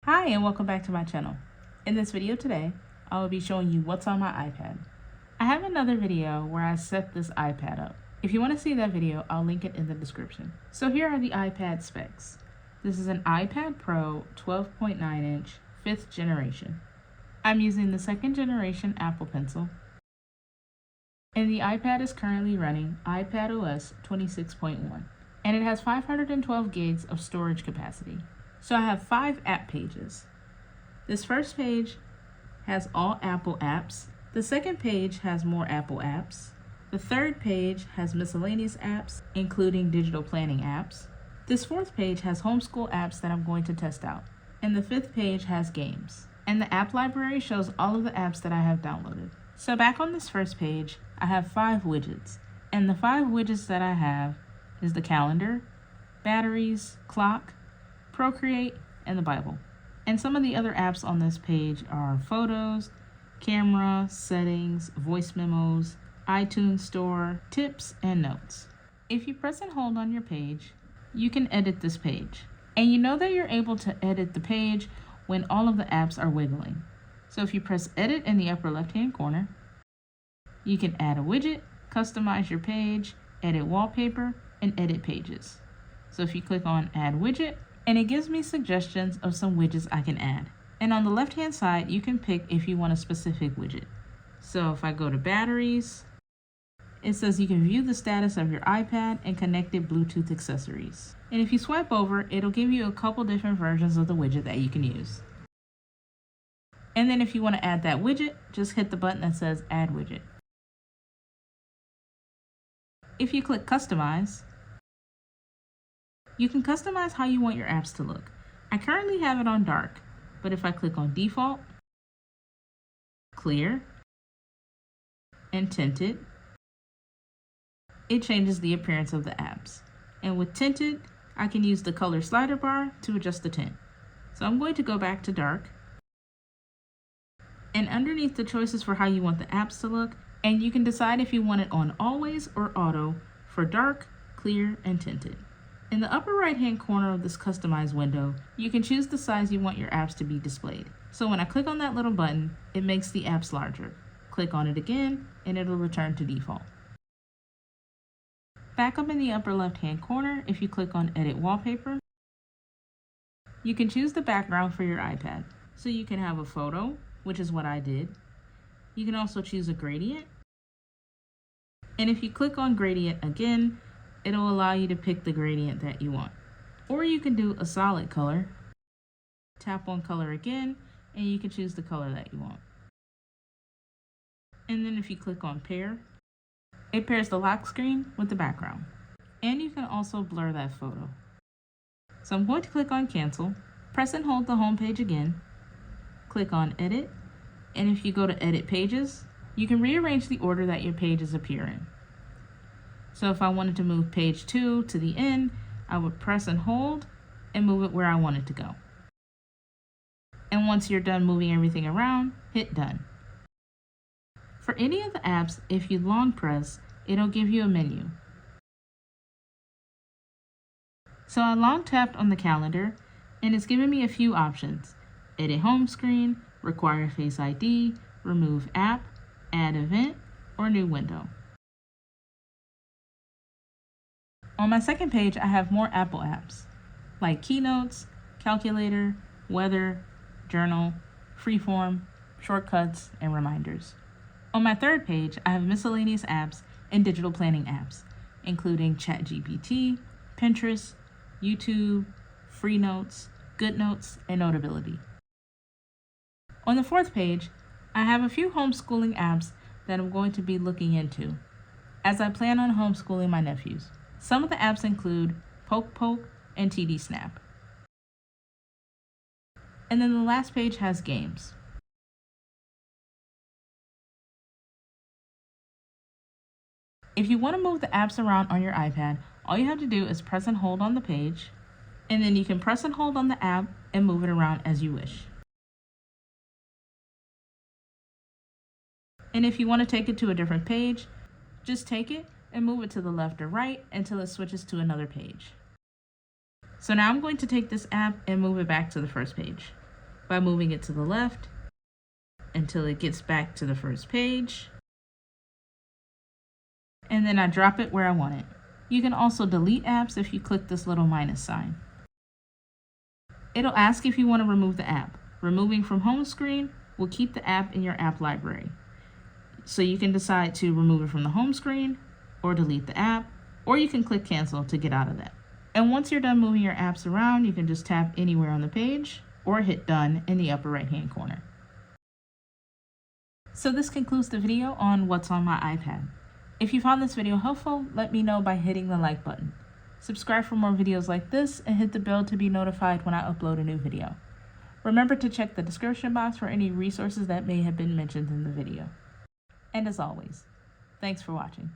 Hi and welcome back to my channel. In this video today, I will be showing you what's on my iPad. I have another video where I set this iPad up. If you want to see that video, I'll link it in the description. So here are the iPad specs. This is an iPad Pro 12.9 inch, 5th generation. I'm using the 2nd generation Apple Pencil. And the iPad is currently running iPadOS 26.1. And it has 512 gigs of storage capacity. So I have 5 app pages. This first page has all Apple apps. The second page has more Apple apps. The third page has miscellaneous apps, including digital planning apps. This fourth page has homeschool apps that I'm going to test out. And the fifth page has games. And the app library shows all of the apps that I have downloaded. So back on this first page, I have 5 widgets. And the 5 widgets that I have is the calendar, batteries, clock, Procreate, and the Bible. And some of the other apps on this page are photos, camera, settings, voice memos, iTunes Store, tips, and notes. If you press and hold on your page, you can edit this page. And you know that you're able to edit the page when all of the apps are wiggling. So if you press edit in the upper left-hand corner, you can add a widget, customize your page, edit wallpaper, and edit pages. So if you click on add widget, and it gives me suggestions of some widgets I can add. And on the left-hand side, you can pick if you want a specific widget. So if I go to batteries, it says you can view the status of your iPad and connected Bluetooth accessories. And if you swipe over, it'll give you a couple different versions of the widget that you can use. And then if you want to add that widget, just hit the button that says add widget. If you click customize, you can customize how you want your apps to look. I currently have it on dark, but if I click on default, clear, and tinted, it changes the appearance of the apps. And with tinted, I can use the color slider bar to adjust the tint. So I'm going to go back to dark. And underneath the choices for how you want the apps to look, and you can decide if you want it on always or auto for dark, clear, and tinted. In the upper right-hand corner of this customize window, you can choose the size you want your apps to be displayed. So when I click on that little button, it makes the apps larger. Click on it again, and it'll return to default. Back up in the upper left-hand corner, if you click on Edit Wallpaper, you can choose the background for your iPad. So you can have a photo, which is what I did. You can also choose a gradient. And if you click on gradient again, it'll allow you to pick the gradient that you want. Or you can do a solid color. Tap on color again, and you can choose the color that you want. And then if you click on pair, it pairs the lock screen with the background. And you can also blur that photo. So I'm going to click on cancel, press and hold the home page again, click on edit, and if you go to edit pages, you can rearrange the order that your pages appear in. So if I wanted to move page 2 to the end, I would press and hold and move it where I want it to go. And once you're done moving everything around, hit done. For any of the apps, if you long press, it'll give you a menu. So I long tapped on the calendar, and it's giving me a few options: edit home screen, require Face ID, remove app, add event, or new window. On my second page, I have more Apple apps, like Keynotes, Calculator, Weather, Journal, Freeform, Shortcuts, and Reminders. On my third page, I have miscellaneous apps and digital planning apps, including ChatGPT, Pinterest, YouTube, Free Notes, GoodNotes, and Notability. On the fourth page, I have a few homeschooling apps that I'm going to be looking into, as I plan on homeschooling my nephews. Some of the apps include Poke and TD Snap. And then the last page has games. If you want to move the apps around on your iPad, all you have to do is press and hold on the page, and then you can press and hold on the app and move it around as you wish. And if you want to take it to a different page, just take it and move it to the left or right until it switches to another page. So now I'm going to take this app and move it back to the first page. by moving it to the left until it gets back to the first page. And then I drop it where I want it. You can also delete apps if you click this little minus sign. It'll ask if you want to remove the app. Removing from home screen will keep the app in your app library. So you can decide to remove it from the home screen or delete the app, or you can click cancel to get out of that. And once you're done moving your apps around, you can just tap anywhere on the page or hit done in the upper right hand corner. So this concludes the video on what's on my iPad. If you found this video helpful, let me know by hitting the like button. Subscribe for more videos like this and hit the bell to be notified when I upload a new video. Remember to check the description box for any resources that may have been mentioned in the video. And as always, thanks for watching.